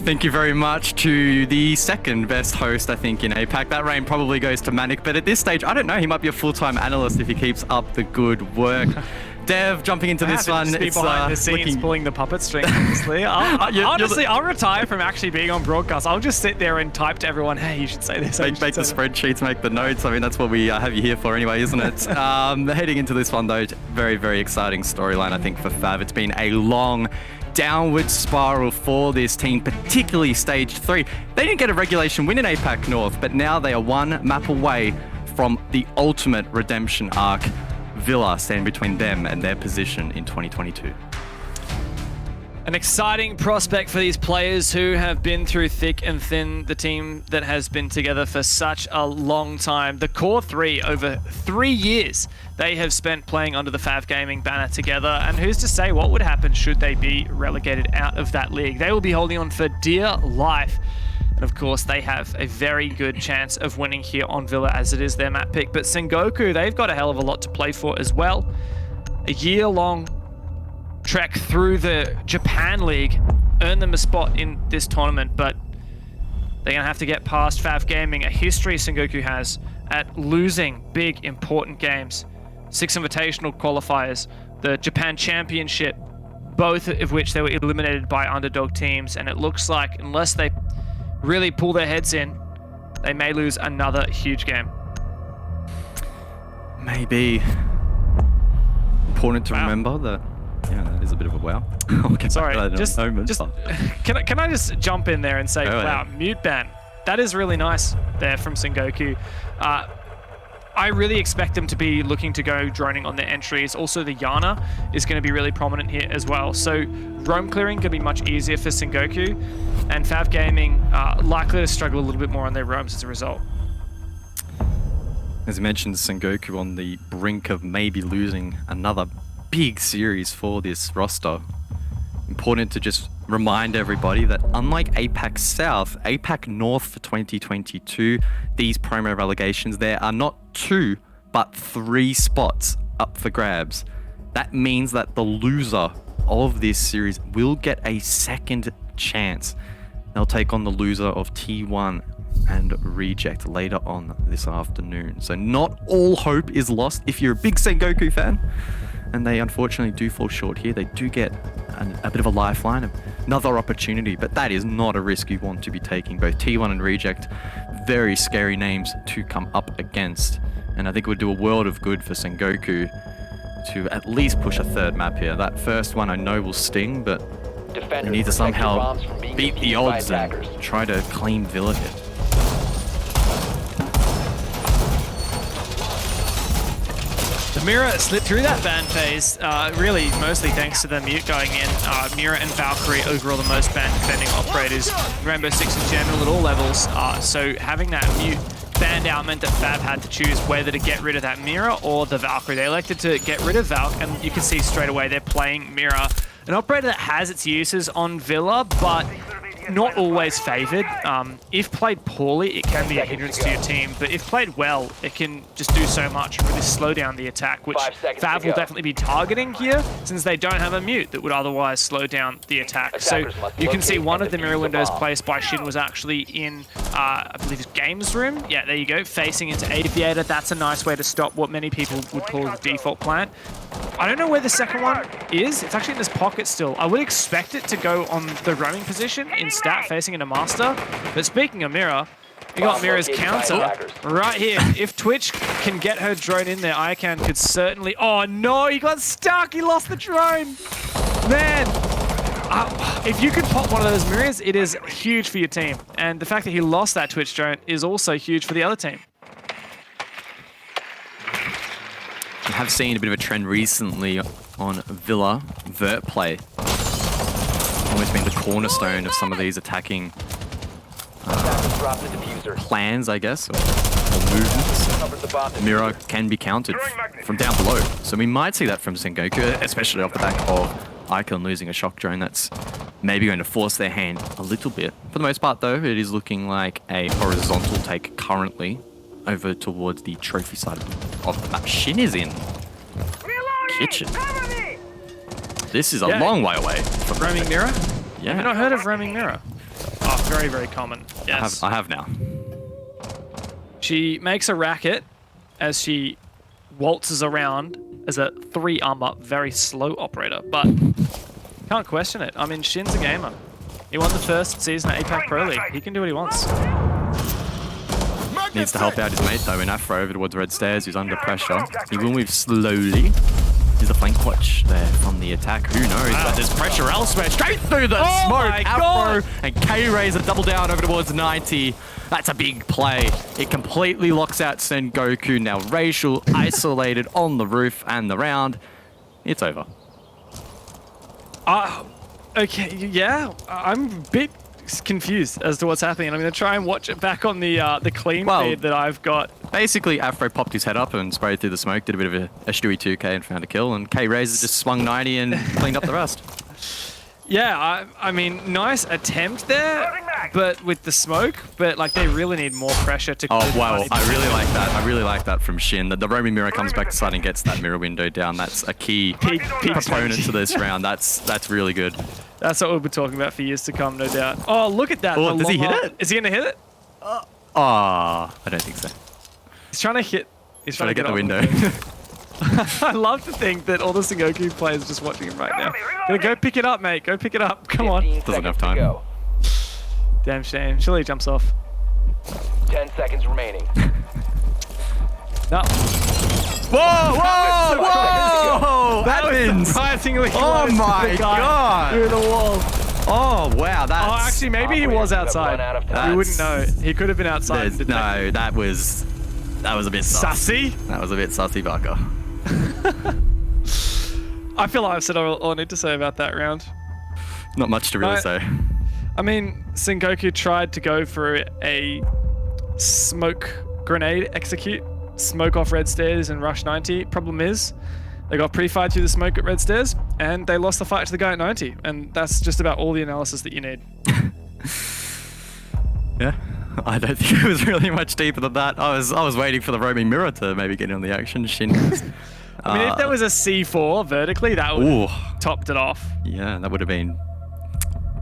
Thank you very much to the second best host, I think, in APAC. That rain probably goes to Manic, but at this stage, I don't know. He might be a full-time analyst if he keeps up the good work. Dev, jumping into this one, it's behind the scenes pulling the puppet string. Honestly, I'll retire from actually being on broadcast. I'll just sit there and type to everyone, "Hey, you should say this." Make the spreadsheets, make the notes. I mean, that's what we have you here for, anyway, isn't it? Heading into this one, though, very, very exciting storyline, I think, for FAV. It's been a long downward spiral for this team, particularly Stage 3. They didn't get a regulation win in APAC North, but now they are one map away from the ultimate redemption arc. Villa stand between them and their position in 2022. An exciting prospect for these players who have been through thick and thin, the team that has been together for such a long time. The core three, over 3 years, they have spent playing under the FAB Gaming banner together, and who's to say what would happen should they be relegated out of that league. They will be holding on for dear life. And of course, they have a very good chance of winning here on Villa, as it is their map pick. But Sengoku, they've got a hell of a lot to play for as well. A year-long trek through the Japan League earned them a spot in this tournament, but they're going to have to get past FAB Gaming, a history Sengoku has at losing big, important games. 6 invitational qualifiers, the Japan Championship, both of which they were eliminated by underdog teams, and it looks like, unless they really pull their heads in, they may lose another huge game. Maybe important to remember that. Yeah, that is a bit of a wow. Sorry, can I just jump in there and say, wow, mute ban. That is really nice there from Sengoku. I really expect them to be looking to go droning on their entries. Also, the Yana is going to be really prominent here as well. So roam clearing going to be much easier for Sengoku, and FAB Gaming likely to struggle a little bit more on their roams as a result. As you mentioned, Sengoku on the brink of maybe losing another big series for this roster. Important to just remind everybody that unlike APAC South, APAC North for 2022, these promo relegations, there are not 2, but 3 spots up for grabs. That means that the loser of this series will get a second chance. They'll take on the loser of T1 and Reject later on this afternoon. So not all hope is lost. If you're a big Sengoku fan, and they unfortunately do fall short here, they do get a bit of a lifeline, another opportunity, but that is not a risk you want to be taking. Both T1 and Reject, very scary names to come up against, and I think it would do a world of good for Sengoku to at least push a third map here. That first one I know will sting, but they need to somehow beat the odds and try to claim Villa here. The Mira slipped through that ban phase, really mostly thanks to the mute going in. Mira and Valkyrie overall the most banned defending operators. Rainbow Six in general at all levels. So having that mute banned out meant that FAB had to choose whether to get rid of that Mira or the Valkyrie. They elected to get rid of Valk, and you can see straight away they're playing Mira. An operator that has its uses on Villa, but not always favored. If played poorly, it can be a hindrance to your team, but if played well, it can just do so much and really slow down the attack, which FAB will definitely be targeting here, since they don't have a mute that would otherwise slow down the attack. So you can see one of the mirror windows placed by Shin was actually in, I believe it's Games Room. Yeah, there you go, facing into Aviator. That's a nice way to stop what many people would call the default plant. I don't know where the second one is. It's actually in this pocket still. I would expect it to go on the roaming position in stat facing into Master. But speaking of Mira, we got Mira's counter right here. If Twitch can get her drone in there, ICANN could certainly... Oh no, he got stuck. He lost the drone. Man, if you could pop one of those mirrors, it is huge for your team. And the fact that he lost that Twitch drone is also huge for the other team. I have seen a bit of a trend recently on Villa vert play. Almost been the cornerstone of some of these attacking plans, I guess, or movements. Mira can be countered from down below, so we might see that from Sengoku, especially off the back of Icon losing a shock drone. That's maybe going to force their hand a little bit. For the most part, though, it is looking like a horizontal take currently over towards the trophy side of the map. Shin is in kitchen. This is a long way away from Roaming Mirror? Yeah. Have you not heard of Roaming Mirror? very, very common. Yes. I have now. She makes a racket as she waltzes around as a 3 armor, very slow operator, but can't question it. I mean, Shin's a gamer. He won the first season at APAC Pro League. He can do what he wants. Needs to help out his mate though. In Afro over towards red stairs, who's under pressure. He will move slowly. There's a flank watch there from the attack. Who knows? But there's pressure elsewhere. Straight through the smoke. Afro and K-Rays a double down over towards 90. That's a big play. It completely locks out Sengoku. Now Racial isolated on the roof and the round. It's over. Okay, yeah. I'm a bit confused as to what's happening. I'm going to try and watch it back on the clean feed that I've got. Basically, Afro popped his head up and sprayed through the smoke, did a bit of a Stewie 2K and found a kill, and K-Razor just swung 90 and cleaned up the rest. Yeah, I mean, nice attempt there, but with the smoke, but like they really need more pressure to... Oh, wow, I really like that. I really like that from Shin. The roaming mirror comes back to side and gets that mirror window down. That's a key proponent to this round. That's really good. That's what we'll be talking about for years to come, no doubt. Oh, look at that. Oh, does he hit it? Is he going to hit it? I don't think so. He's trying to hit... He's trying to get the window. I love to think that all the Sengoku players are just watching him right now. Go pick it up, mate. Go pick it up. Come on. Doesn't have time. Damn shame. Surely he jumps off. 10 seconds remaining. No. Whoa! That was surprisingly Oh close my to the guy god! through the wall. Oh wow! That's Oh, actually, maybe he was outside. We wouldn't know. He could have been outside. No, that was a bit Sussy. That was a bit sussy, Barker. I feel like I've said all I need to say about that round. Not much to really say. I mean, Sengoku tried to go for a smoke grenade execute, smoke off red stairs and rush 90. Problem is, they got pretty far through the smoke at red stairs, and they lost the fight to the guy at 90. And that's just about all the analysis that you need. Yeah, I don't think it was really much deeper than that. I was waiting for the roaming mirror to maybe get in on the action. Shin. I mean, if there was a C4 vertically, that would have topped it off. Yeah, that would have been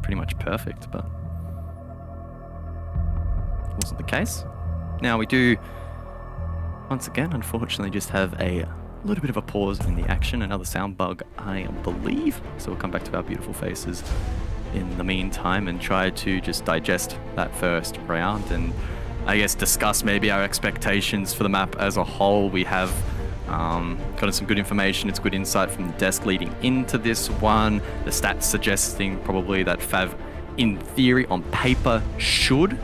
pretty much perfect, but wasn't the case. Now we do, once again, unfortunately, just have a little bit of a pause in the action. Another sound bug, I believe. So we'll come back to our beautiful faces in the meantime and try to just digest that first round and I guess discuss maybe our expectations for the map as a whole. We have gotten some good information. It's good insight from the desk leading into this one. The stats suggesting probably that FAV, in theory, on paper, should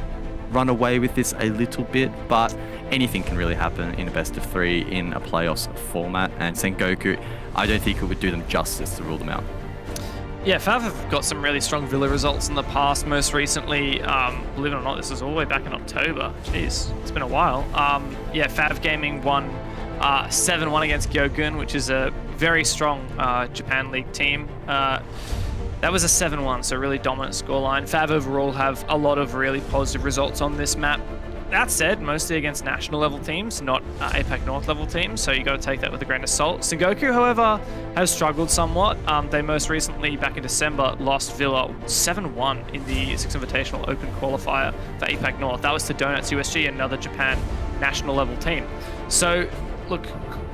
run away with this a little bit, but anything can really happen in a best of 3 in a playoffs format, and Sengoku, I don't think it would do them justice to rule them out. Yeah, FAV have got some really strong Villa results in the past. Most recently, believe it or not, this was all the way back in October. Jeez, it's been a while. Yeah, FAB Gaming won 7-1 against Gyogun, which is a very strong Japan League team. That was a 7-1, so really dominant scoreline. FAB overall have a lot of really positive results on this map. That said, mostly against national level teams, not APAC North level teams, so you got to take that with a grain of salt. Sengoku, however, has struggled somewhat. They most recently, back in December, lost Villa 7-1 in the Six Invitational Open qualifier for APAC North. That was to Donuts USG, another Japan national level team. So, look,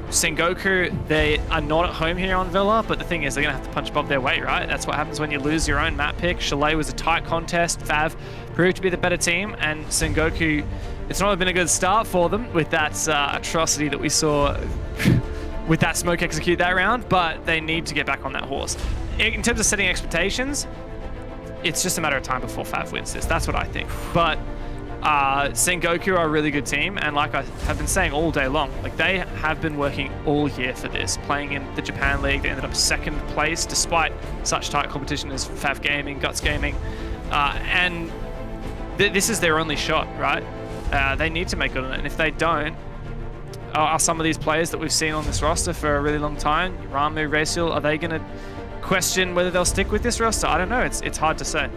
Sengoku, they are not at home here on Villa, but the thing is, they're going to have to punch above their weight, right? That's what happens when you lose your own map pick. Chalet was a tight contest. FAV proved to be the better team, and Sengoku, it's not been a good start for them with that atrocity that we saw with that smoke execute that round, but they need to get back on that horse. In terms of setting expectations, it's just a matter of time before FAV wins this. That's what I think. But Sengoku are a really good team, and like I have been saying all day long, like they have been working all year for this, playing in the Japan League. They ended up second place despite such tight competition as FAB Gaming, Guts Gaming, and this is their only shot, right? They need to make good on it, and if they don't, are some of these players that we've seen on this roster for a really long time, Ramu, Racial, are they going to question whether they'll stick with this roster? I don't know. It's hard to say.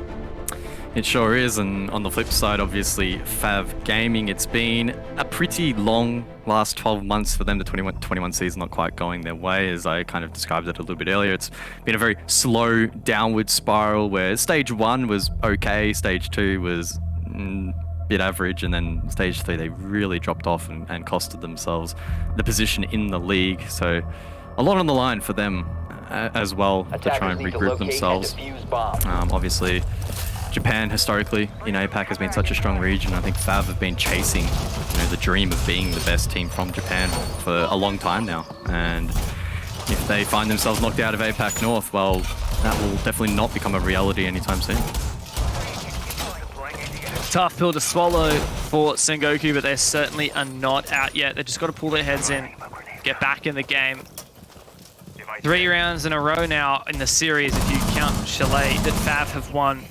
It sure is, and on the flip side, obviously, FAV Gaming, it's been a pretty long last 12 months for them. The 21 season not quite going their way, as I kind of described it a little bit earlier. It's been a very slow downward spiral where stage 1 was okay, stage 2 was bit average, and then stage 3 they really dropped off and costed themselves the position in the league. So a lot on the line for them as well to try and regroup themselves. Obviously, Japan historically in APAC has been such a strong region. I think FAV have been chasing, the dream of being the best team from Japan for a long time now. And if they find themselves knocked out of APAC North, well, that will definitely not become a reality anytime soon. Tough pill to swallow for Sengoku, but they certainly are not out yet. They've just got to pull their heads in, get back in the game. 3 rounds in a row now in the series, if you count Chalet, that FAV have won.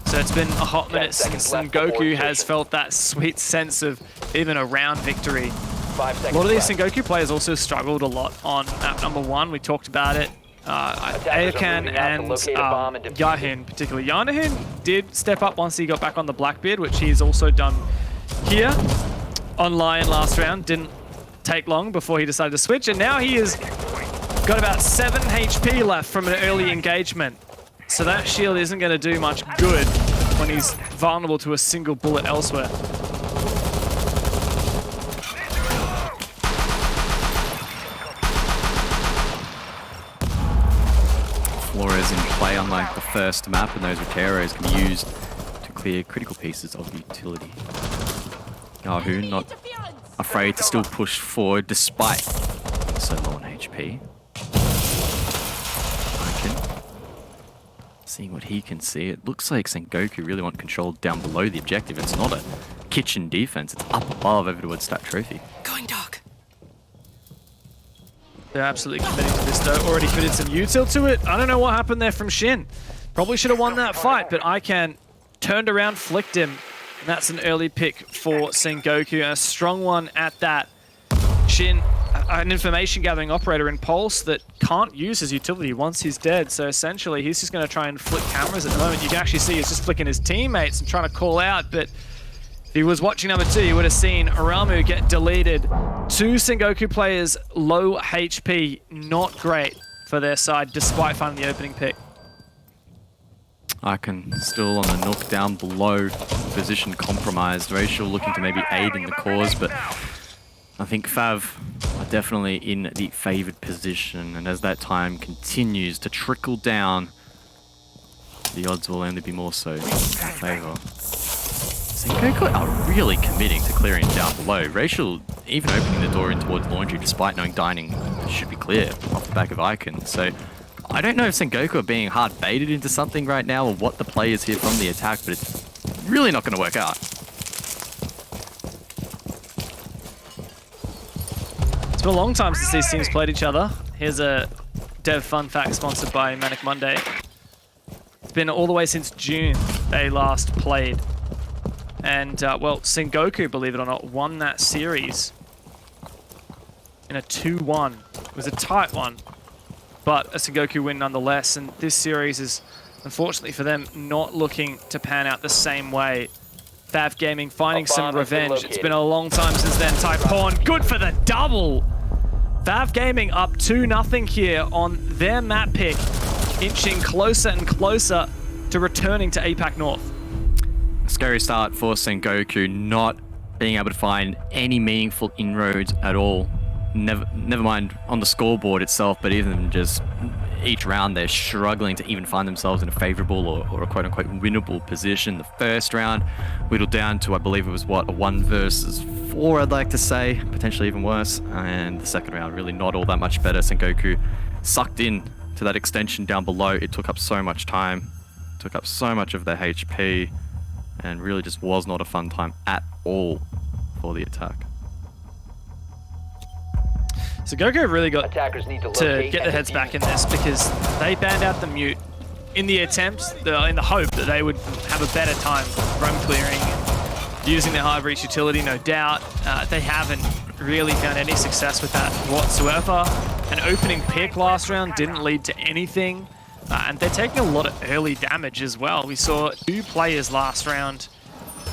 So it's been a hot minute since Sengoku has felt that sweet sense of even a round victory. A lot of these Sengoku players also struggled a lot on map number 1. We talked about it. Ayakan and Yahun particularly. Yahun did step up once he got back on the Blackbeard, which he's also done here on Lion last round. Didn't take long before he decided to switch, and now he has got about 7 HP left from an early engagement. So that shield isn't going to do much good when he's vulnerable to a single bullet elsewhere. Flores in play, unlike the first map, and those Roteros can be used to clear critical pieces of utility. Yahoo not afraid to still push forward despite so low on HP. Seeing what he can see, it looks like Sengoku really want control down below the objective. It's not a kitchen defense, it's up above over towards that trophy. Going dark. They're absolutely committing to this though. Already fitted some util to it. I don't know what happened there from Shin. Probably should have won that fight, but Ican turned around, flicked him. And that's an early pick for Sengoku, and a strong one at that. Shin, an information gathering operator in Pulse that can't use his utility once he's dead. So essentially, he's just going to try and flick cameras at the moment. You can actually see he's just flicking his teammates and trying to call out. But if he was watching number 2, you would have seen Aramu get deleted. 2 Sengoku players, low HP, not great for their side, despite finding the opening pick. Icon still on the nook down below, position compromised. Racial looking to maybe aid in the cause, but I think FAV are definitely in the favoured position, and as that time continues to trickle down, the odds will only be more so in favour. Sengoku are really committing to clearing down below. Racial even opening the door in towards laundry despite knowing dining should be clear off the back of Icon. So I don't know if Sengoku are being hard baited into something right now or what the play is here from the attack, but it's really not going to work out. It's been a long time since these teams played each other. Here's a dev fun fact sponsored by Manic Monday. It's been all the way since June they last played. And, well, Sengoku, believe it or not, won that series in a 2-1. It was a tight one, but a Sengoku win nonetheless. And this series is, unfortunately for them, not looking to pan out the same way. FAB Gaming finding some revenge. It's been a long time since then. Typhon, good for the double! FAB Gaming up 2-0 here on their map pick, inching closer and closer to returning to APAC North. A scary start for Sengoku, not being able to find any meaningful inroads at all. Never mind on the scoreboard itself, but even just each round they're struggling to even find themselves in a favourable or a quote-unquote winnable position. The first round whittled down to, I believe it was what, a 1 versus 4, I'd like to say, potentially even worse. And the second round really not all that much better. Sengoku sucked in to that extension down below. It took up so much time, took up so much of their HP, and really just was not a fun time at all for the attack. So Goku really got to get their heads back in this because they banned out the mute in the attempt, in the hope that they would have a better time roam clearing, using their high breach utility, no doubt. They haven't really found any success with that whatsoever. An opening pick last round didn't lead to anything. and they're taking a lot of early damage as well. We saw 2 players last round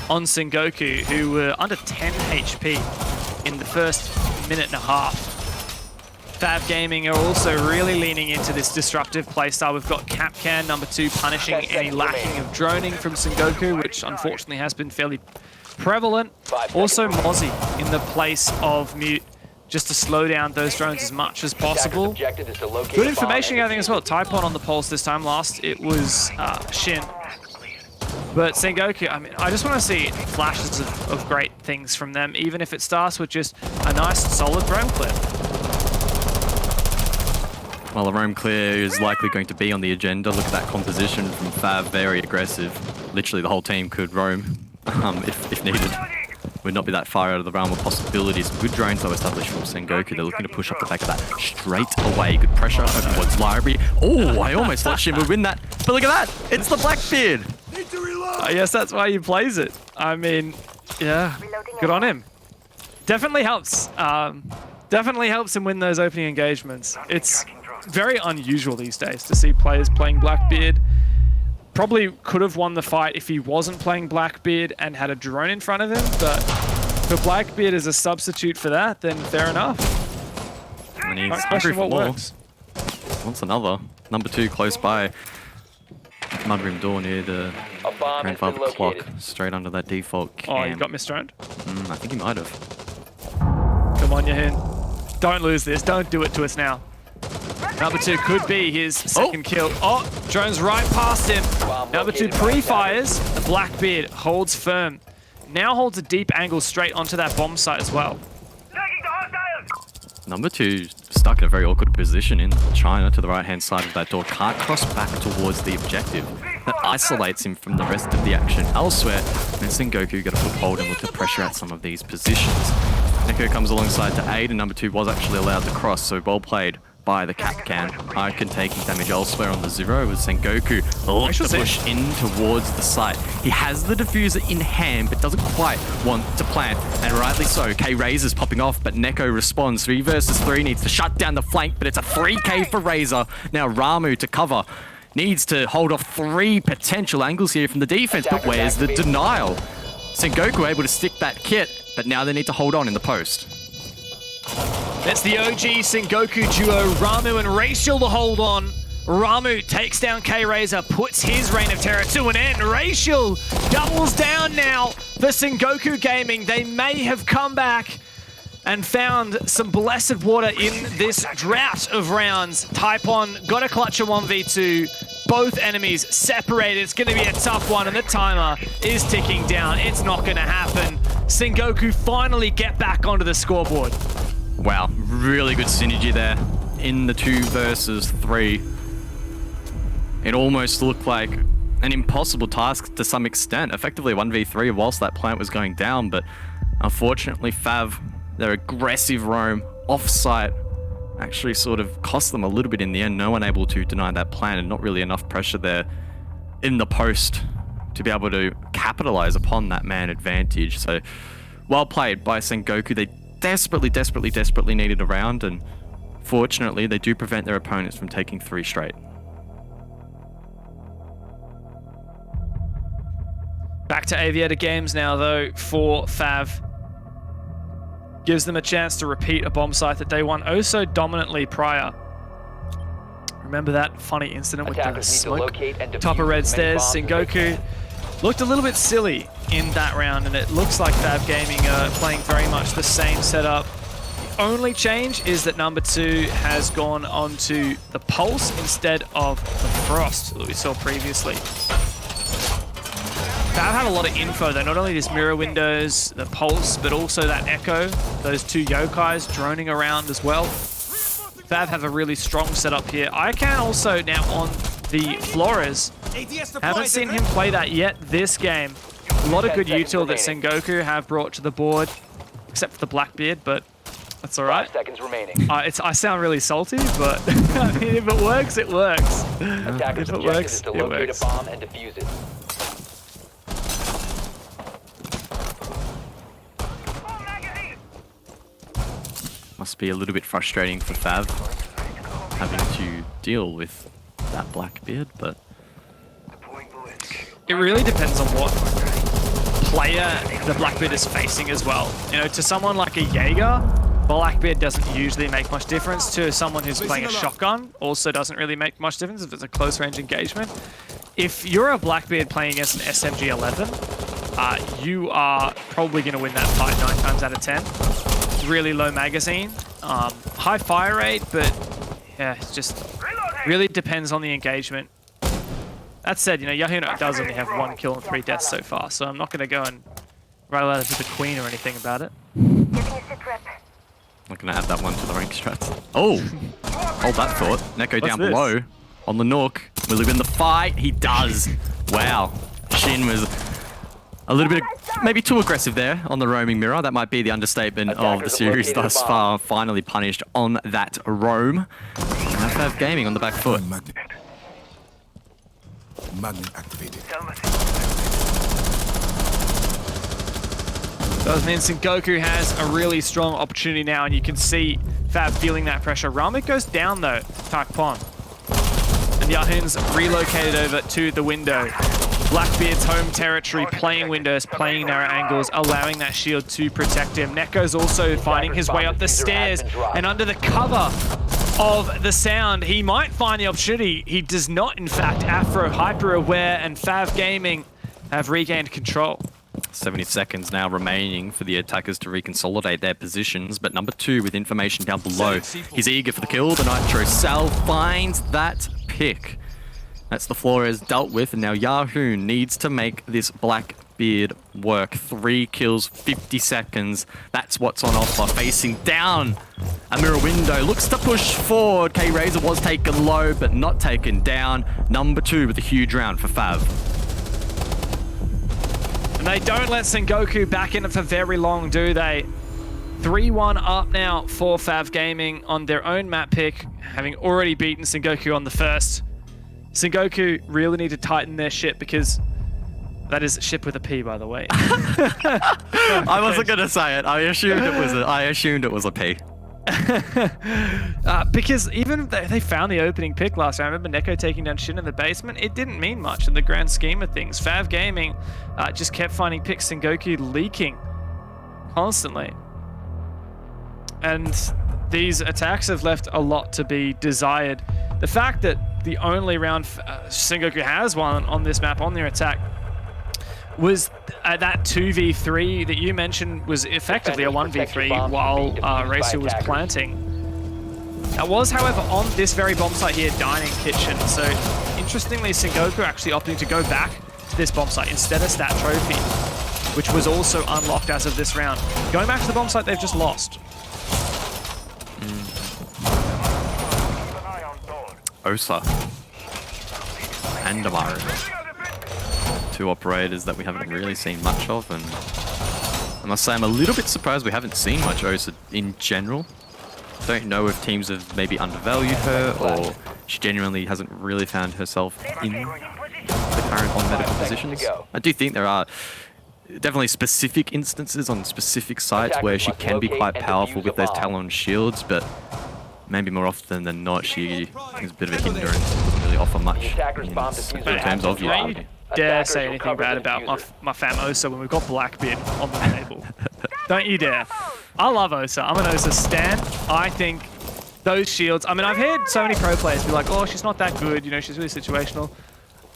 on Sengoku who were under 10 HP in the first minute and a half. FAB Gaming are also really leaning into this disruptive playstyle. We've got Capcan, number 2, punishing any lacking of droning from Sengoku, which unfortunately has been fairly prevalent. Also Mozzie in the place of Mute, just to slow down those drones as much as possible. Good information gathering as well. Taipon on the pulse this time. Last it was Shin. But Sengoku, I mean, I just want to see flashes of great things from them, even if it starts with just a nice solid roam clear. Well, the roam clear is likely going to be on the agenda. Look at that composition from FAV, very aggressive. Literally the whole team could roam if needed. Would not be that far out of the realm of possibilities. Good drones though established from Sengoku. They're looking to push up the back of that straight away. Good pressure over towards Library. Oh, I almost thought Shin would win that. But look at that. It's the Blackbeard. I guess that's why he plays it. I mean, yeah, good on him. Definitely helps. Definitely helps him win those opening engagements. It's very unusual these days to see players playing Blackbeard. Probably could have won the fight if he wasn't playing Blackbeard and had a drone in front of him, but for Blackbeard as a substitute for that, then fair enough. And he's hungry for more. Wants another. Number 2 close by. Mudroom door near the grandfather clock, straight under that default cam. Oh, he got misdroned? I think he might have. Come on, Yahin. Don't lose this. Don't do it to us now. Number 2 could be his second kill. Oh, drone's right past him. Number 2 pre-fires. The Blackbeard holds firm. Now holds a deep angle straight onto that bomb site as well. Number 2 stuck in a very awkward position in China to the right-hand side of that door. Can't cross back towards the objective. That isolates him from the rest of the action elsewhere. And Sengoku got a foothold and look to pressure out some of these positions. Neko comes alongside to aid, and number 2 was actually allowed to cross, so well played by the Capcan. Icon taking damage elsewhere on the 0 with Sengoku. Looks to push in towards the site. He has the diffuser in hand, but doesn't quite want to plant, and rightly so. K-Razor's popping off, but Neko responds. 3 versus 3, needs to shut down the flank, but it's a 3K for Razor. Now Ramu to cover. Needs to hold off 3 potential angles here from the defense, but where's the denial? Sengoku able to stick that kit, but now they need to hold on in the post. That's the OG Sengoku duo, Ramu and Racial to hold on. Ramu takes down K-Razor, puts his reign of terror to an end. Racial doubles down now for Sengoku Gaming. They may have come back and found some blessed water in this drought of rounds. Taipon got a clutch of 1v2. Both enemies separated. It's going to be a tough one, and the timer is ticking down. It's not going to happen. Sengoku finally get back onto the scoreboard. Wow, really good synergy there in the 2 versus 3. It almost looked like an impossible task to some extent. Effectively 1v3 whilst that plant was going down, but unfortunately FAV, their aggressive roam off-site actually sort of cost them a little bit in the end. No one able to deny that plant, and not really enough pressure there in the post to be able to capitalize upon that man advantage. So well played by Sengoku. They desperately needed a round, and fortunately they do prevent their opponents from taking 3 straight. Back to Aviator Games now though for FAV. Gives them a chance to repeat a bomb site that they won oh so dominantly prior. Remember that funny incident with the smoke? Top of red stairs, Sengoku looked a little bit silly in that round, and it looks like FAB Gaming are playing very much the same setup. The only change is that number 2 has gone onto the Pulse instead of the Frost that we saw previously. FAB had a lot of info though, not only this mirror windows, the Pulse, but also that Echo, those 2 Yokais droning around as well. FAB have a really strong setup here. I can also now on the Flores. Haven't seen him play that yet this game. A lot of good util that Sengoku have brought to the board, except for the Blackbeard, but that's all right. 5 seconds remaining. I sound really salty, but I mean, if it works, it works. Attacker's If it objective works, is to it locate works. a bomb and defuse it. Must be a little bit frustrating for FAV having to deal with that Blackbeard, but It really depends on what player the Blackbeard is facing as well. You know, to someone like a Jaeger, Blackbeard doesn't usually make much difference. To someone who's playing a shotgun, also doesn't really make much difference if it's a close range engagement. If you're a Blackbeard playing against an SMG-11, you are probably going to win that fight 9 times out of 10. Really low magazine, high fire rate, but yeah, it just really depends on the engagement. That said, you know, Yahoo does only have 1 kill and 3 deaths so far, so I'm not going to go and rattle out to the queen or anything about it. Not going to add that one to the rank strats. Oh! Hold that thought. Neko down below on the Nook. Will he win the fight? He does. Wow. Shin was a little bit, maybe too aggressive there on the roaming mirror. That might be the understatement of the series thus far. Finally punished on that roam. FAB Gaming on the back foot. Magnet activated. Does mean Sengoku has a really strong opportunity now, and you can see Fab feeling that pressure. Ramik goes down though, Takpon. And Yahun's relocated over to the window. Blackbeard's home territory, playing windows, playing narrow angles, allowing that shield to protect him. Neko's also finding his way up the stairs, and under the cover of the sound, he might find the opportunity. He does not, in fact. Afro, hyper aware, and FAV Gaming have regained control. 70 seconds now remaining for the attackers to reconsolidate their positions, but number 2 with information down below. He's eager for the kill. The Nitro Sal finds that pick. That's the Flores dealt with, and now Yahoo needs to make this Blackbeard work. 3 kills, 50 seconds. That's what's on offer. Facing down a mirror window. Looks to push forward. K-Razor was taken low, but not taken down. Number 2 with a huge round for Fav. And they don't let Sengoku back in it for very long, do they? 3-1 up now for FAV Gaming on their own map pick, having already beaten Sengoku on the first. Sengoku really need to tighten their ship, because that is ship with a P, by the way. I wasn't gonna say it. I assumed it was a P. Because even if they found the opening pick last time, I remember Neko taking down Shin in the basement, it didn't mean much in the grand scheme of things. FAV Gaming just kept finding picks, Sengoku leaking constantly. And these attacks have left a lot to be desired. The fact that the only round Sengoku has won on this map on their attack was that 2v3 that you mentioned was effectively a 1v3 while Racer was planting. That was, however, on this very bomb site here, Dining Kitchen. So, interestingly, Sengoku actually opting to go back to this bomb site instead of Stat Trophy, which was also unlocked as of this round. Going back to the bomb site they've just lost. Osa and Amaru. 2 operators that we haven't really seen much of, and I must say I'm a little bit surprised we haven't seen much Osa in general. Don't know if teams have maybe undervalued her, or she genuinely hasn't really found herself in the current on-meta positions. I do think there are definitely specific instances on specific sites where she can be quite powerful with those Talon shields, but maybe more often than not, she is a bit of a hindrance. Doesn't really offer much in terms of you. Dare say anything bad about my fam Osa when we've got Blackbeard on the table. Don't you dare. I love Osa. I'm an Osa stan. I think those shields... I mean, I've heard so many pro players be like, oh, she's not that good. You know, she's really situational.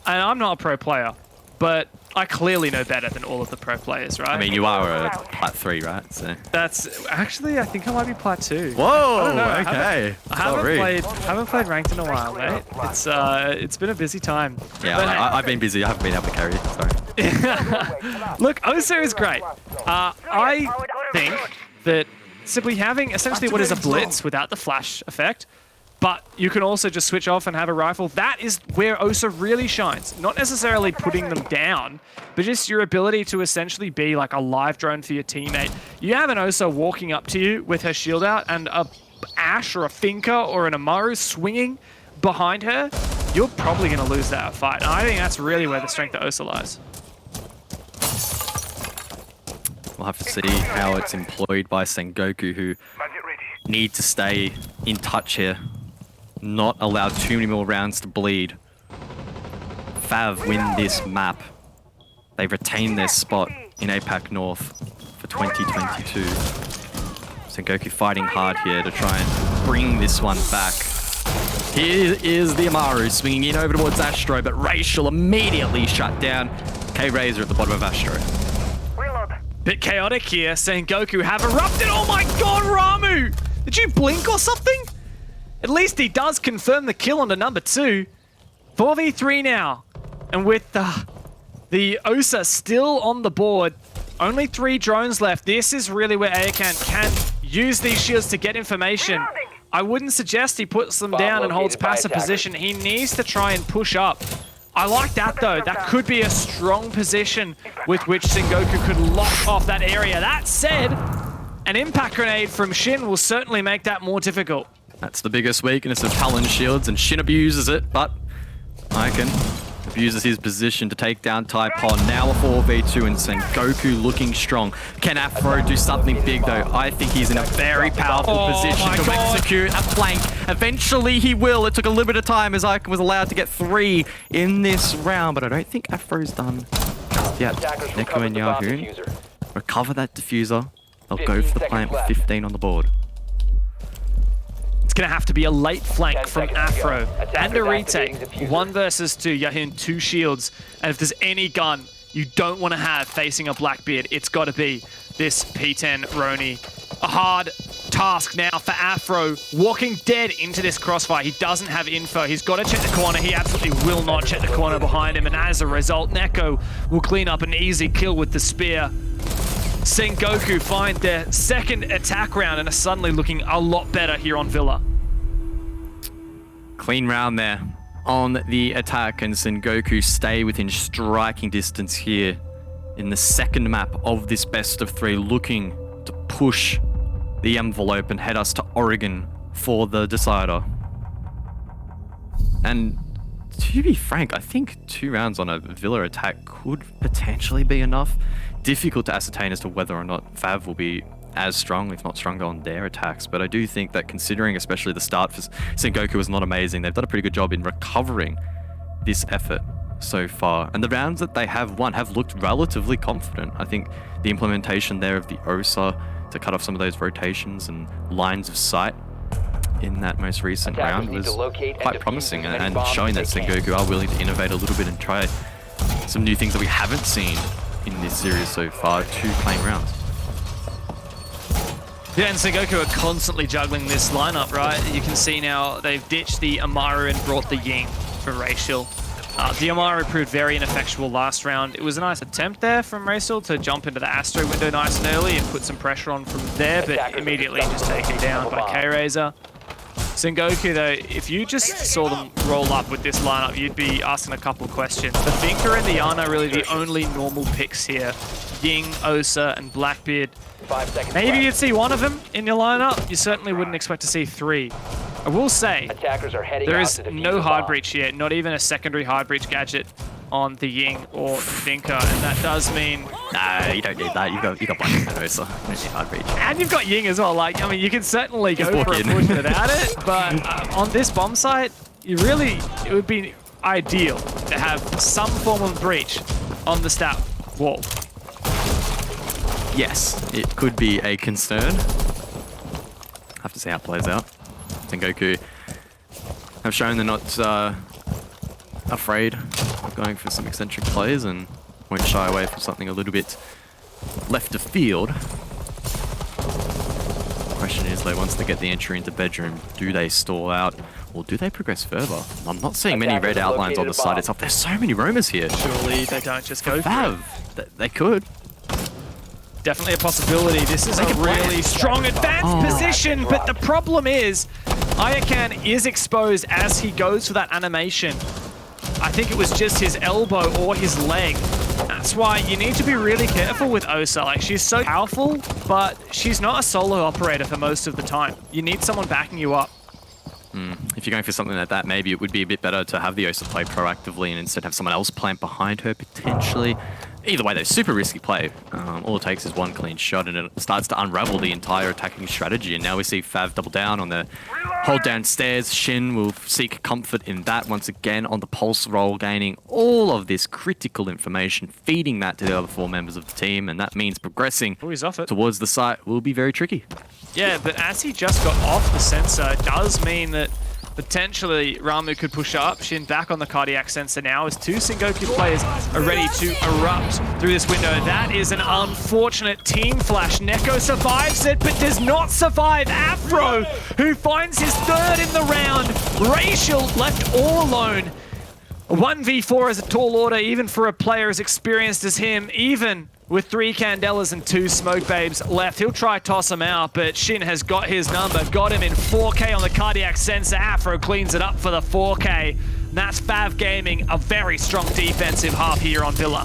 And I'm not a pro player, but I clearly know better than all of the pro players, right? I mean, you are a Plat 3, right? So. That's... Actually, I think I might be Plat 2. Whoa, I don't know. okay. I haven't played ranked in a while, mate. It's been a busy time. Yeah, I've been busy. I haven't been able to carry it, sorry. Look, Osa is great. I think that simply having essentially what is a blitz without the flash effect, but you can also just switch off and have a rifle. That is where Osa really shines. Not necessarily putting them down, but just your ability to essentially be like a live drone for your teammate. You have an Osa walking up to you with her shield out and a Ash or a Finka or an Amaru swinging behind her, you're probably going to lose that fight. And I think that's really where the strength of Osa lies. We'll have to see how it's employed by Sengoku, who need to stay in touch here. not allow too many more rounds to bleed. FAV win this map. They retain their spot in APAC North for 2022. Sengoku fighting hard here to try and bring this one back. Here is the Amaru swinging in over towards Astro, but Racial immediately shut down. K-Razor at the bottom of Astro. Bit chaotic here. Sengoku have erupted. Oh my god, Ramu! Did you blink or something? At least he does confirm the kill onto number 2. 4v3 now. And with the Osa still on the board, only 3 drones left. This is really where APAC can use these shields to get information. I wouldn't suggest he puts them down and holds passive position. He needs to try and push up. I like that though. That could be a strong position with which Sengoku could lock off that area. That said, an impact grenade from Shin will certainly make that more difficult. That's the biggest weakness of Talon shields, and Shin abuses it, but Icon abuses his position to take down Taipon. Now a 4v2 and Sengoku looking strong. Can Afro do something big though? I think he's in a very powerful position to execute a flank. Eventually he will. It took a little bit of time as Icon was allowed to get 3 in this round, but I don't think Afro's done just yet. Neko and Yahoo recover that diffuser. They'll go for the plant with 15 on the board. It's going to have to be a late flank from Afro and a retake. 1 versus 2. Yahoo 2 shields. And if there's any gun you don't want to have facing a Blackbeard, it's got to be this P10 Roni. A hard task now for Afro, walking dead into this crossfire. He doesn't have info. He's got to check the corner. He absolutely will not check the corner behind him. And as a result, Neko will clean up an easy kill with the spear. Sengoku find their 2nd attack round and are suddenly looking a lot better here on Villa. Clean round there on the attack, and Sengoku stay within striking distance here in the 2nd map of this best of 3, looking to push the envelope and head us to Oregon for the decider. And to be frank, I think 2 rounds on a Villa attack could potentially be enough. Difficult to ascertain as to whether or not FAV will be as strong, if not stronger, on their attacks. But I do think that, considering especially the start for Sengoku was not amazing, they've done a pretty good job in recovering this effort so far. And the rounds that they have won have looked relatively confident. I think the implementation there of the OSA to cut off some of those rotations and lines of sight in that most recent round was quite promising, and showing that Sengoku are willing to innovate a little bit and try some new things that we haven't seen in this series so far. 2 plain rounds. Yeah, and Sengoku are constantly juggling this lineup, right? You can see now they've ditched the Amaru and brought the Ying for Racial. The Amaru proved very ineffectual last round. It was a nice attempt there from Racial to jump into the Astro window nice and early and put some pressure on from there, but immediately just taken down by K-Razor. Sengoku, though, if you just saw them roll up with this lineup, you'd be asking a couple of questions. The Thinker and the Yana are really the only normal picks here. Ying, Osa, and Blackbeard. 5 seconds Maybe left. you'd see 1 of them in your lineup. You certainly wouldn't expect to see 3. I will say, Attackers are heading there out is to defuse no the hard bomb. breach here, not even a secondary hard breach gadget on the Ying or the Thinker, and that does mean... Nah, you don't need that. You got Black and Osa. You don't need hard reach. And you've got Ying as well. Like, I mean, you can certainly go walk for a in. push without it, but on this bomb site, it would be ideal to have some form of breach on the stat wall. Yes, it could be a concern. Have to see how it plays out. Sengoku have shown they're not afraid of going for some eccentric plays and won't shy away from something a little bit left of field. The question is, though, once they get the entry into bedroom, do they stall out or do they progress further? I'm not seeing many red outlines on the side itself. There's so many roamers here. Surely they don't just go for it. FAV, they could. Definitely a possibility. This is a really strong advanced position, but the problem is Ayakan is exposed as he goes for that animation. I think it was just his elbow or his leg. That's why you need to be really careful with Osa. Like, she's so powerful, but she's not a solo operator for most of the time. You need someone backing you up. If you're going for something like that, maybe it would be a bit better to have the Osa play proactively and instead have someone else plant behind her, potentially. Either way, they're super risky play. All it takes is one clean shot and it starts to unravel the entire attacking strategy. And now we see FAV double down on the hold downstairs. Shin will seek comfort in that once again on the pulse roll, gaining all of this critical information, feeding that to the other 4 members of the team. And that means progressing He's off it. towards the site will be very tricky. Yeah, but as he just got off the sensor, it does mean that potentially Ramu could push up. Shin back on the cardiac sensor now as 2 Sengoku players are ready to erupt through this window. That is an unfortunate team flash. Neko survives it, but does not survive Afro, who finds his 3rd in the round. Racial left all alone. A 1v4 is a tall order, even for a player as experienced as him, even with 3 Candelas and 2 Smoke Babes left. He'll try toss him out, but Shin has got his number, got him in 4K on the cardiac sensor. Afro cleans it up for the 4K. And that's FAV Gaming, a very strong defensive half here on Villa.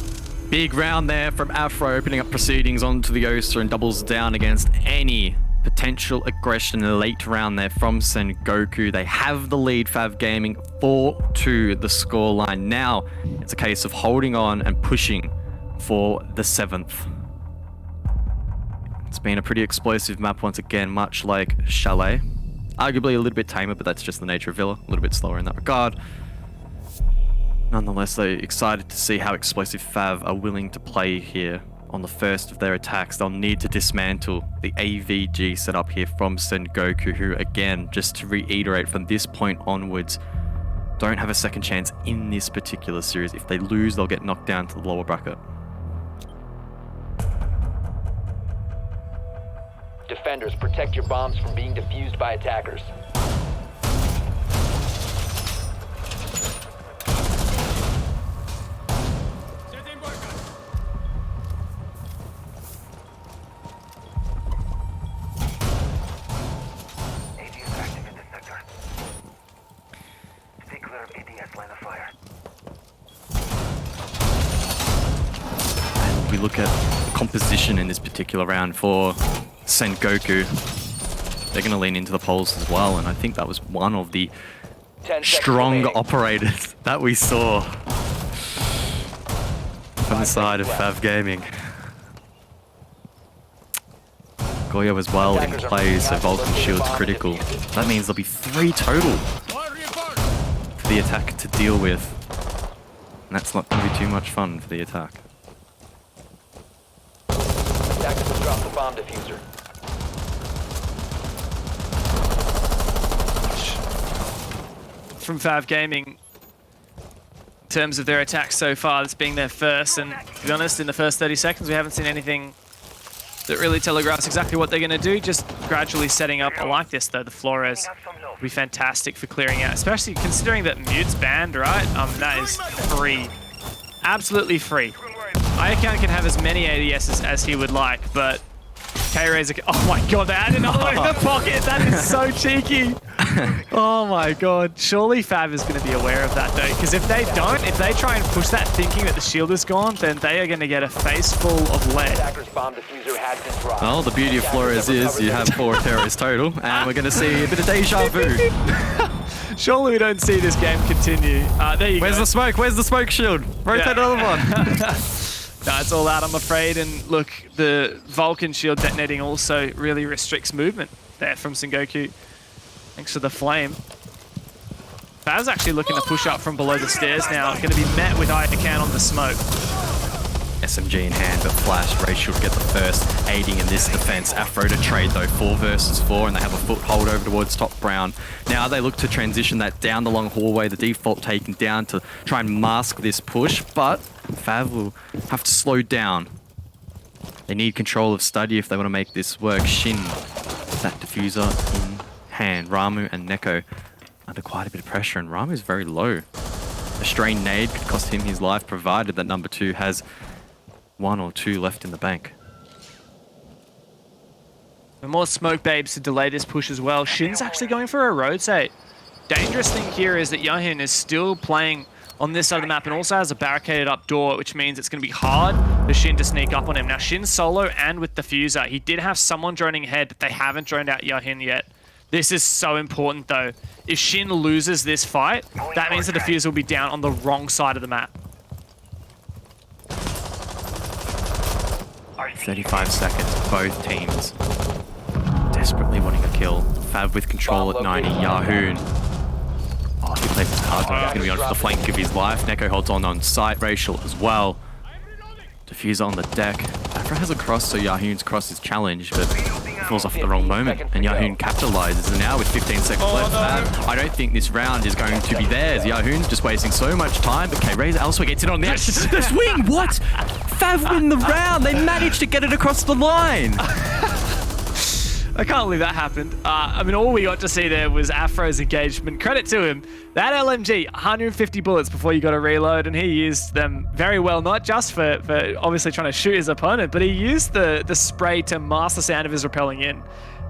Big round there from Afro, opening up proceedings onto the Osa and doubles down against any potential aggression in the late round there from Sengoku. They have the lead, FAV Gaming, 4-2 the scoreline. Now it's a case of holding on and pushing for the 7th. It's been a pretty explosive map once again, much like Chalet. Arguably a little bit tamer, but that's just the nature of Villa. A little bit slower in that regard. Nonetheless, they're excited to see how explosive FAV are willing to play here on the first of their attacks. They'll need to dismantle the AVG setup here from Sengoku, who, again, just to reiterate from this point onwards, don't have a second chance in this particular series. If they lose, they'll get knocked down to the lower bracket. Defenders, protect your bombs from being defused by attackers. We look at the composition in this particular round for Sengoku. They're going to lean into the poles as well, and I think that was one of the stronger operators that we saw from the side of FAV Gaming. Goyo as well in play, so Vulcan Shield's critical. That means there'll be 3 total for the attack to deal with. And that's not going to be too much fun for the attack. Attackers have dropped the bomb diffuser. From FAV Gaming, in terms of their attacks so far, this being their first, and to be honest, in the first 30 seconds we haven't seen anything that really telegraphs exactly what they're going to do, just gradually setting up. I like this though, the Flores will be fantastic for clearing out, especially considering that Mute's banned, right? That is free. Absolutely free. Iacount can have as many ADSs as he would like, but K-Razor, oh my god, they added another one in the pocket. That is so cheeky. Oh my god. Surely FAV is going to be aware of that though, because if they don't, if they try and push that thinking that the shield is gone, then they are going to get a face full of lead. Attackers bomb diffuser has been dropped. Well, the beauty of Flores is you have 4 terrorists total, and we're going to see a bit of deja vu. Surely we don't see this game continue. There you Where's go. the smoke? Where's the smoke shield? Rotate another one. No, it's all out, I'm afraid. And look, the Vulcan shield detonating also really restricts movement there from Sengoku. Thanks to the flame. FAV's actually looking to push up from below the stairs now. Going to be met with Iacount on the smoke. SMG in hand, but Flash, Ray should get the first, aiding in this defense. Afro to trade though, 4 versus 4, and they have a foothold over towards top brown. Now they look to transition that down the long hallway, the default taken down to try and mask this push, but FAV will have to slow down. They need control of Study if they want to make this work. Shin, that diffuser in hand. Ramu and Neko under quite a bit of pressure, and Ramu's very low. A strained nade could cost him his life, provided that number 2 has 1 or 2 left in the bank. And more Smoke Babes to delay this push as well. Shin's actually going for a rotate. Dangerous thing here is that Yahin is still playing on this side of the map and also has a barricaded up door, which means it's going to be hard for Shin to sneak up on him. Now Shin's solo and with diffuser. He did have someone droning ahead, but they haven't droned out Yahin yet. This is so important though. If Shin loses this fight, that means the diffuser will be down on the wrong side of the map. 35 seconds, both teams desperately wanting a kill. Fav with control at 90, Yahoon. Oh, he plays his cards on. He's going to be on for the flank of his life. Neko holds on site. Racial as well. Diffuser on the deck. Afro has a cross, so Yahoon's cross is challenged, but falls off at the wrong moment. And Yahoon capitalizes. And now with 15 seconds left, Fav, I don't think this round is going to be theirs. Yahoon's just wasting so much time, but K-Razor elsewhere gets it on the action. The swing, what? Fav win the round. They managed to get it across the line. I can't believe that happened. I mean, all we got to see there was Afro's engagement. Credit to him. That LMG, 150 bullets before you got to reload, and he used them very well, not just for obviously trying to shoot his opponent, but he used the spray to mask the sound of his rappelling in.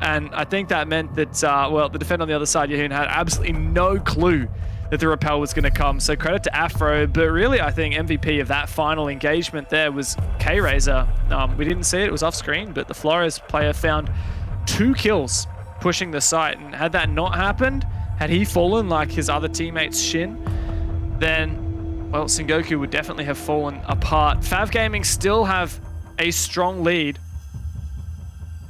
And I think that meant that, well, the defender on the other side, Yahoon, had absolutely no clue that the rappel was going to come. So credit to Afro, but really I think MVP of that final engagement there was K-Razor. We didn't see it, it was off screen, but the Flores player found 2 kills pushing the site, and had that not happened, had he fallen like his other teammates Shin, then, well, Sengoku would definitely have fallen apart. FAV Gaming still have a strong lead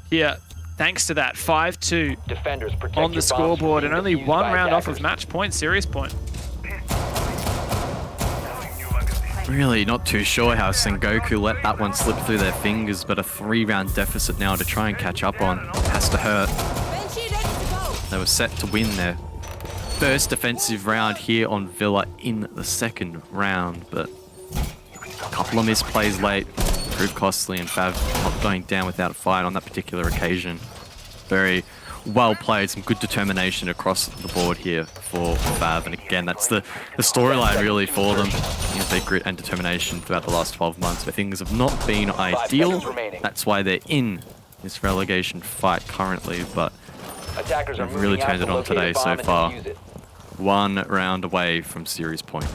here, thanks to that 5-2 on the scoreboard, and only 1 round off of match point, series point. Really not too sure how Sengoku let that one slip through their fingers, but a 3-round deficit now to try and catch up on has to hurt. They were set to win their first defensive round here on Villa in the second round, but a couple of misplays late proved costly, and Fav not going down without a fight on that particular occasion. Very well played, some good determination across the board here for Fav, and again, that's the storyline really for them. Their grit and determination throughout the last 12 months, where things have not been ideal. That's why they're in this relegation fight currently, but they've really turned it on today so far. 1 round away from series point.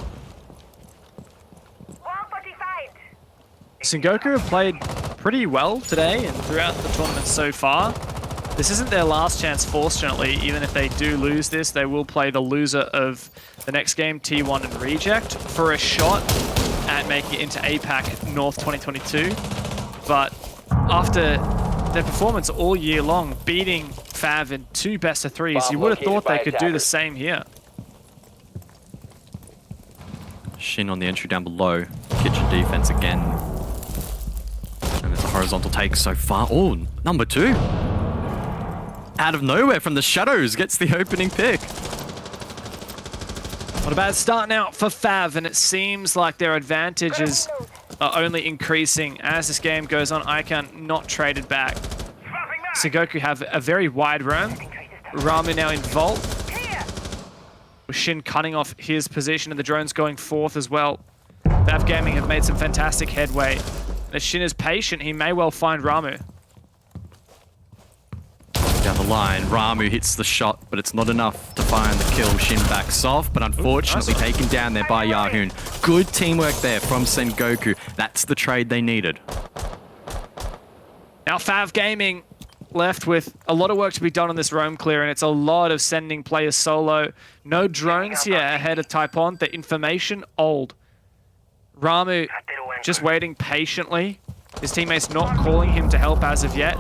Sengoku have played pretty well today and throughout the tournament so far. This isn't their last chance, fortunately. Even if they do lose this, they will play the loser of the next game, T1 and Reject, for a shot at making it into APAC North 2022. But after their performance all year long, beating FAV in 2 best-of-3s, you would have thought they could do the same here. Shin on the entry down below. Kitchen defense again. And there's a horizontal take so far. Oh, number 2. Out of nowhere from the shadows gets the opening pick. Not a bad start now for FAV, and it seems like their advantages are only increasing as this game goes on. Icon not traded back. Sengoku have a very wide roam. Ramu now in vault. With Shin cutting off his position, and the drone's going forth as well. FAV Gaming have made some fantastic headway. And as Shin is patient, he may well find Ramu. Down the line, Ramu hits the shot, but it's not enough to find the kill. Shin backs off, but unfortunately taken down there by Yahoon. Good teamwork there from Sengoku. That's the trade they needed. Now FAV Gaming left with a lot of work to be done on this roam clear, and it's a lot of sending players solo. No drones here ahead of Taipon. The information old. Ramu just waiting patiently. His teammates not calling him to help as of yet.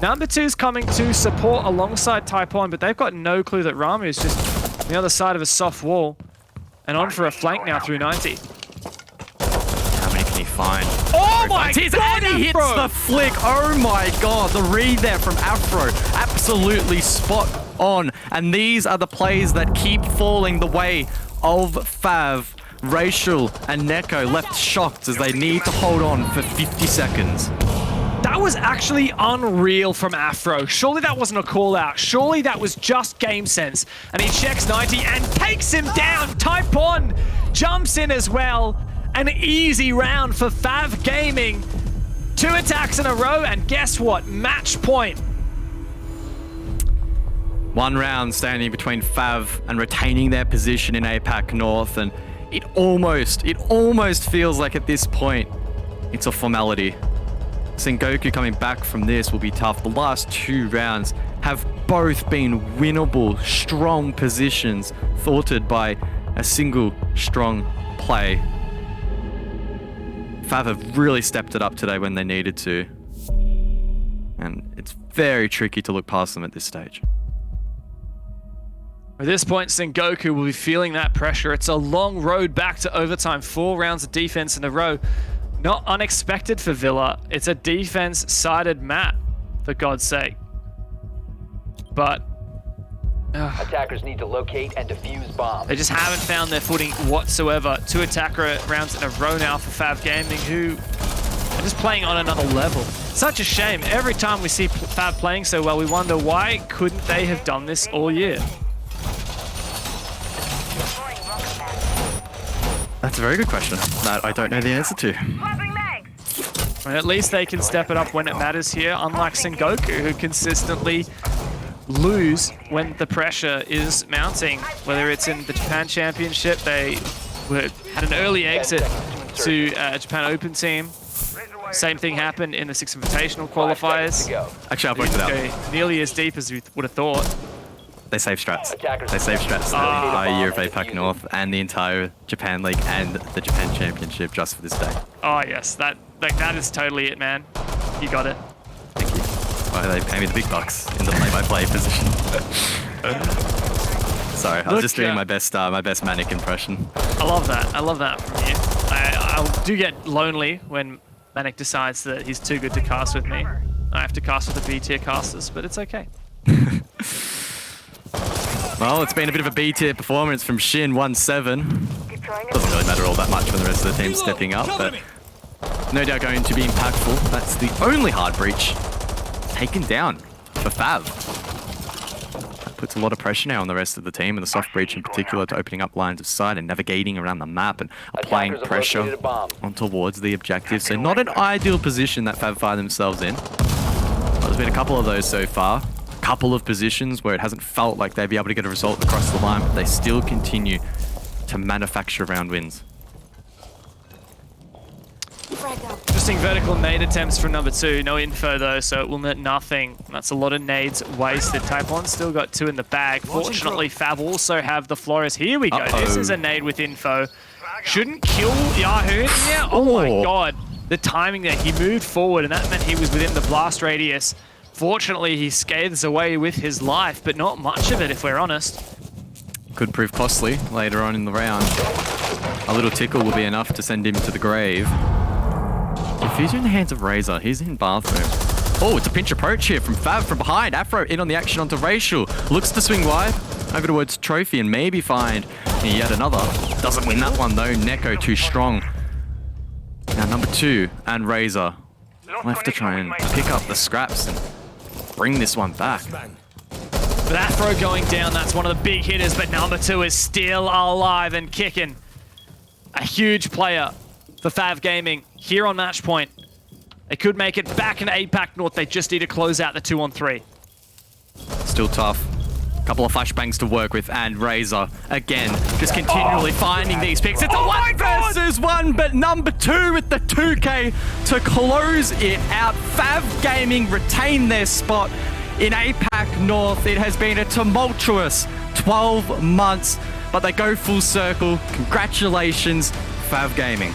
Number 2's coming to support alongside Taipon, but they've got no clue that Ramu is just on the other side of a soft wall. And on for a flank now through 90. How many can he find? Oh my god, and he hits Afro! the flick. Oh my god, the read there from Afro. Absolutely spot on. And these are the plays that keep falling the way of Fav. Racial and Neko left shocked as they need to hold on for 50 seconds. That was actually unreal from Afro. Surely that wasn't a call out. Surely that was just game sense. And he checks 90 and takes him down. Taipon jumps in as well. An easy round for FAV Gaming. 2 attacks in a row, and guess what? Match point. 1 round standing between FAV and retaining their position in APAC North, and it almost feels like at this point, it's a formality. Sengoku coming back from this will be tough. The last 2 rounds have both been winnable, strong positions, thwarted by a single strong play. FAV have really stepped it up today when they needed to. And it's very tricky to look past them at this stage. At this point, Sengoku will be feeling that pressure. It's a long road back to overtime. 4 rounds of defense in a row. Not unexpected for Villa. It's a defense-sided map, for God's sake. But Attackers need to locate and defuse bombs. they just haven't found their footing whatsoever. 2 attacker rounds in a row now for FAB Gaming, who are just playing on another level. Such a shame. Every time we see FAB playing so well, we wonder why couldn't they have done this all year? That's a very good question that I don't know the answer to. And at least they can step it up when it matters here, unlike Sengoku, who consistently lose when the pressure is mounting. Whether it's in the Japan Championship, they had an early exit to Japan Open team. Same thing happened in the 6 Invitational qualifiers. Actually, I've worked it out. Go nearly as deep as we would have thought. They save strats. They save strats the entire year of APAC North and the entire Japan League and the Japan Championship just for this day. Oh yes, that is totally it, man. You got it. Thank you. Why they pay me the big bucks in the play-by-play position. Sorry, I was just doing my best Manic impression. I love that. I love that from you. I do get lonely when Manic decides that he's too good to cast with me. I have to cast with the B tier casters, but it's okay. Well, it's been a bit of a B-tier performance from Shin 1-7. Doesn't really matter all that much when the rest of the team's stepping up, but no doubt going to be impactful. That's the only hard breach taken down for FAV. That puts a lot of pressure now on the rest of the team, and the soft breach in particular, to opening up lines of sight and navigating around the map and applying pressure on towards the objective. So not an ideal position that FAV find themselves in. Well, there's been a couple of those so far. Couple of positions where it hasn't felt like they'd be able to get a result across the line, but they still continue to manufacture round wins. Interesting vertical nade attempts from number 2. No info though, so it will net nothing. That's a lot of nades wasted. Type-1 still got 2 in the bag. Fortunately, FAV also have the Flores. Here we go. This is a nade with info. Shouldn't kill Yahoo. Yeah. Oh my god. The timing there. He moved forward, and that meant he was within the blast radius. Fortunately, he scathes away with his life, but not much of it, if we're honest. Could prove costly later on in the round. A little tickle will be enough to send him to the grave. If he's in the hands of Razor, he's in bathroom. Oh, it's a pinch approach here from FAV from behind. Afro in on the action onto Racial. Looks to swing wide over towards Trophy and maybe find yet another. Doesn't win that one though. Neko too strong. Now number 2 and Razor left to try and pick up the scraps and bring this one back. With Afro going down, that's one of the big hitters, but number 2 is still alive and kicking. A huge player for FAV Gaming here on match point. They could make it back in APAC North. They just need to close out the 2-on-3. Still tough. Couple of flashbangs to work with, and Razor again just continually finding these picks. It's a 1 versus 1, but number 2 with the 2K to close it out. FAV Gaming retain their spot in APAC North. It has been a tumultuous 12 months, but they go full circle. Congratulations, FAV Gaming.